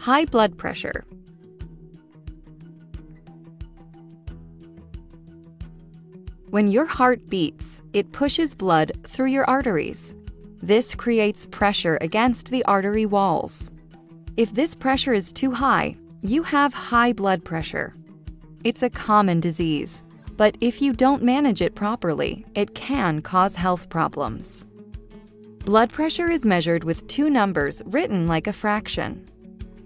High blood pressure. When your heart beats, it pushes blood through your arteries. This creates pressure against the artery walls. If this pressure is too high, you have high blood pressure. It's a common disease, but if you don't manage it properly, it can cause health problems. Blood pressure is measured with two numbers written like a fraction.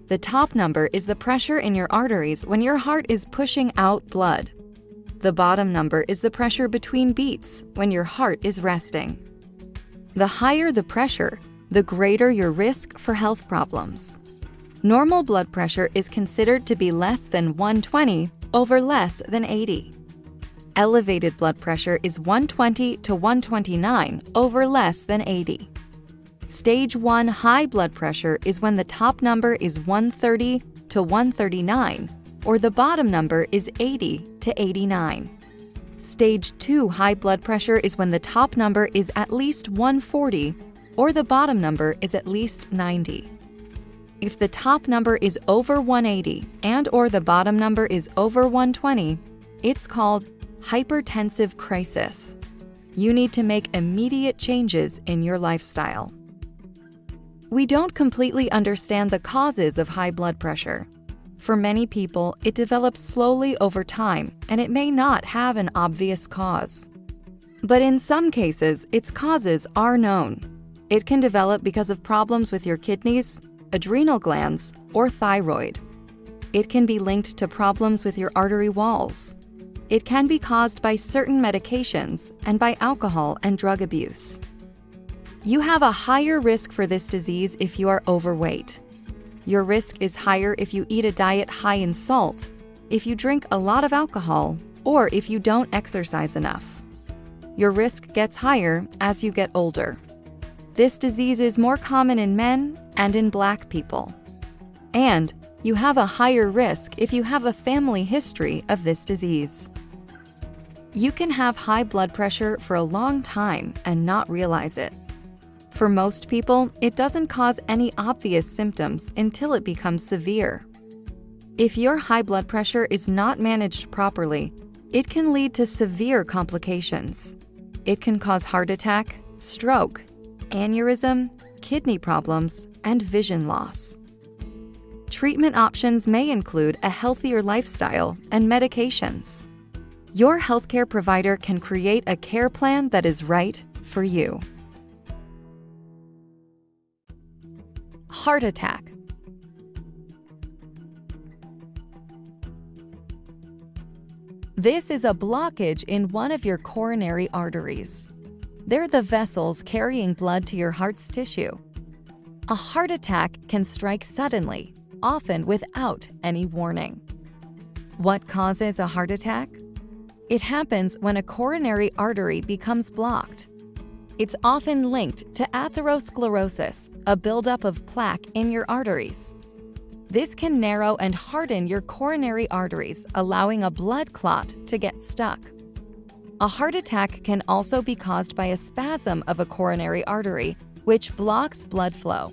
The top number is the pressure in your arteries when your heart is pushing out blood. The bottom number is the pressure between beats when your heart is resting. The higher the pressure, the greater your risk for health problems. Normal blood pressure is considered to be less than 120 over less than 80. Elevated blood pressure is 120 to 129 over less than 80. Stage 1 high blood pressure is when the top number is 130 to 139 or the bottom number is 80 to 89. Stage 2 high blood pressure is when the top number is at least 140 or the bottom number is at least 90. If the top number is over 180 and or the bottom number is over 120, it's called hypertensive crisis. You need to make immediate changes in your lifestyle. We don't completely understand the causes of high blood pressure. For many people, it develops slowly over time, and it may not have an obvious cause. But in some cases, its causes are known. It can develop because of problems with your kidneys, adrenal glands, or thyroid. It can be linked to problems with your artery walls. It can be caused by certain medications and by alcohol and drug abuse. You have a higher risk for this disease if you are overweight. Your risk is higher if you eat a diet high in salt, if you drink a lot of alcohol, or if you don't exercise enough. Your risk gets higher as you get older. This disease is more common in men and in Black people. And you have a higher risk if you have a family history of this disease. You can have high blood pressure for a long time and not realize it. For most people, it doesn't cause any obvious symptoms until it becomes severe. If your high blood pressure is not managed properly, it can lead to severe complications. It can cause heart attack, stroke, aneurysm, kidney problems, and vision loss. Treatment options may include a healthier lifestyle and medications. Your healthcare provider can create a care plan that is right for you. Heart attack. This is a blockage in one of your coronary arteries. They're the vessels carrying blood to your heart's tissue. A heart attack can strike suddenly, often without any warning. What causes a heart attack? It happens when a coronary artery becomes blocked. It's often linked to atherosclerosis, a buildup of plaque in your arteries. This can narrow and harden your coronary arteries, allowing a blood clot to get stuck. A heart attack can also be caused by a spasm of a coronary artery, which blocks blood flow.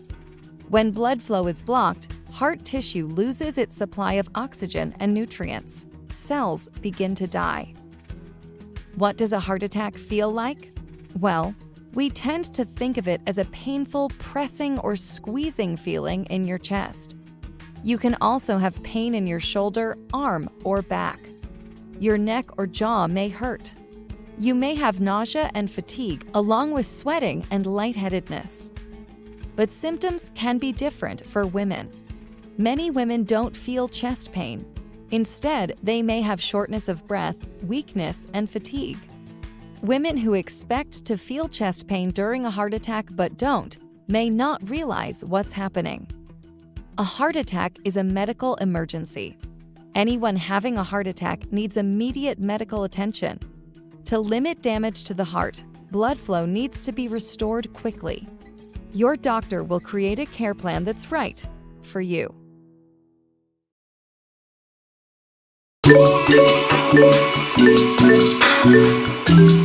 When blood flow is blocked, heart tissue loses its supply of oxygen and nutrients. Cells begin to die. What does a heart attack feel like? Well, we tend to think of it as a painful pressing or squeezing feeling in your chest. You can also have pain in your shoulder, arm, or back. Your neck or jaw may hurt. You may have nausea and fatigue, along with sweating and lightheadedness. But symptoms can be different for women. Many women don't feel chest pain. Instead, they may have shortness of breath, weakness, and fatigue. Women who expect to feel chest pain during a heart attack but don't may not realize what's happening. A heart attack is a medical emergency. Anyone having a heart attack needs immediate medical attention. To limit damage to the heart, blood flow needs to be restored quickly. Your doctor will create a care plan that's right for you. Thank you.